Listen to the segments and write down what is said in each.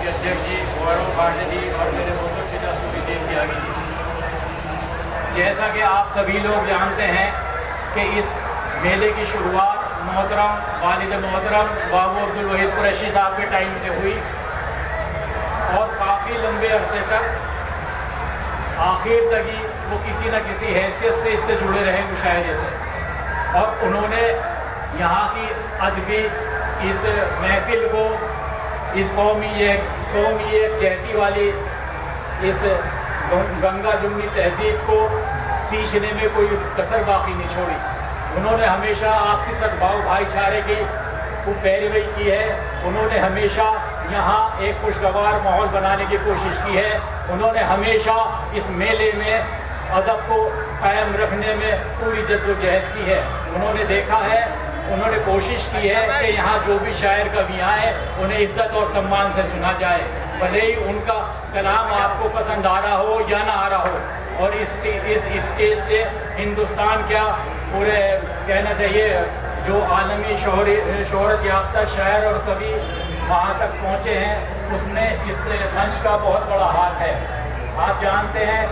के अध्यक्ष जी, गौरव पांडे जी और मेरे मोहतरम कस्तूरी जी की आगे जी। जैसा कि आप सभी लोग जानते हैं कि इस मेले की शुरुआत मोहतरम वालिद मोहतरम बाबू अब्दुल वहीद कुरैशी साहब के टाइम से हुई और काफ़ी लंबे अरसे तक आखिर तक ही वो किसी न किसी हैसियत से इससे जुड़े रहे मुशायरे से, और उन्होंने यहाँ की अदबी इस महफिल को, इस कौमी जहती वाली इस गंगा जुमनी तहजीब को सींचने में कोई कसर बाकी नहीं छोड़ी। उन्होंने हमेशा आपसी सद्भाव भाईचारे की पैरवी की है। उन्होंने हमेशा यहाँ एक खुशगवार माहौल बनाने की कोशिश की है। उन्होंने हमेशा इस मेले में अदब को कायम रखने में पूरी जद्दोजहद की है। उन्होंने देखा है, उन्होंने कोशिश की है कि यहाँ जो भी शायर कभी आए उन्हें इज्जत और सम्मान से सुना जाए, भले ही उनका कलाम आपको पसंद आ रहा हो या ना आ रहा हो। और इस स्टेज से हिंदुस्तान क्या पूरे कहना चाहिए जो आलमी शोहरत याफ्ता शायर और कवि वहाँ तक पहुँचे हैं, उसमें इस मंच का बहुत बड़ा हाथ है। आप जानते हैं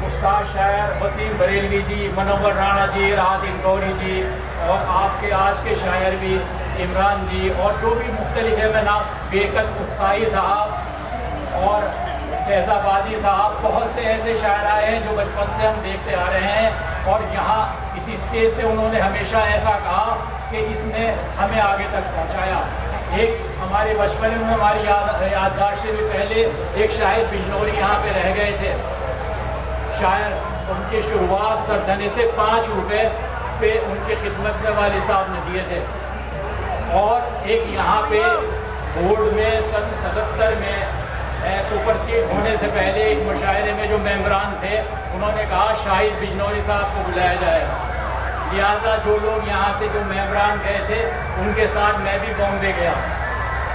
उस्ताद शायर वसीम बरेलवी जी, मनोवर राणा जी, राहत इंदौरी जी और आपके आज के शायर भी इमरान जी और जो भी मुख्तलिफ है, मैं नाम बेकत उत्साही साहब और फैज़ाबादी साहब, बहुत से ऐसे शायर आए हैं जो बचपन से हम देखते आ रहे हैं। और यहाँ इसी स्टेज से उन्होंने हमेशा ऐसा कहा कि इसने हमें आगे तक पहुँचाया। एक हमारे बचपन में हमारी याददाश्त से भी पहले एक शायर बिजनौरी यहाँ पे रह गए थे। शायर उनकी शुरुआत सरधने से 5 रुपए पे उनकी खिदमत में वालिद साहब ने दिए थे। और एक यहाँ पे बोर्ड में सन 77 में सुपरसीड होने से पहले एक मुशायरे में जो मेंबरान थे, उन्होंने कहा शाहिद बिजनौरी साहब को बुलाया जाए। लिहाजा जो लोग यहाँ से जो मेंबरान गए थे उनके साथ मैं भी बॉम्बे गया।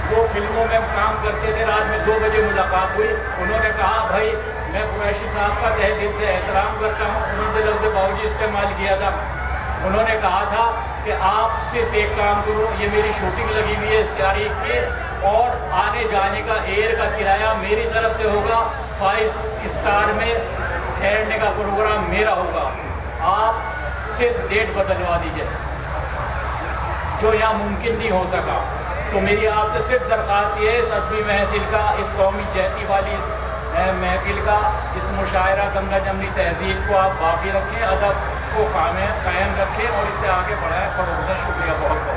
2 फिल्मों में काम करते थे। रात में 2 बजे मुलाकात हुई। उन्होंने कहा भाई मैं कुरैशी साहब का तहे दिल से एहतराम करता हूँ। उन्होंने लफ्ज़ बाबूजी इस्तेमाल किया था। उन्होंने कहा था कि आप सिर्फ एक काम करो, ये मेरी शूटिंग लगी हुई है इस तारीख की और आने जाने का एयर का किराया मेरी तरफ से होगा, 5 स्टार में ठहरने का प्रोग्राम मेरा होगा, आप सिर्फ डेट बदलवा दीजिए। जो यहाँ मुमकिन नहीं हो सका, तो मेरी आपसे सिर्फ दरख्वास्त ये है, सदवी महफिल का, इस कौमी जहती वाली इस महफिल का, इस मुशायरा गंगा जमनी तहजीब को आप बाकी रखें, अदब को कायम रखें और इसे आगे बढ़ाएं। फरोख्त शुक्रिया बहुत बहुत।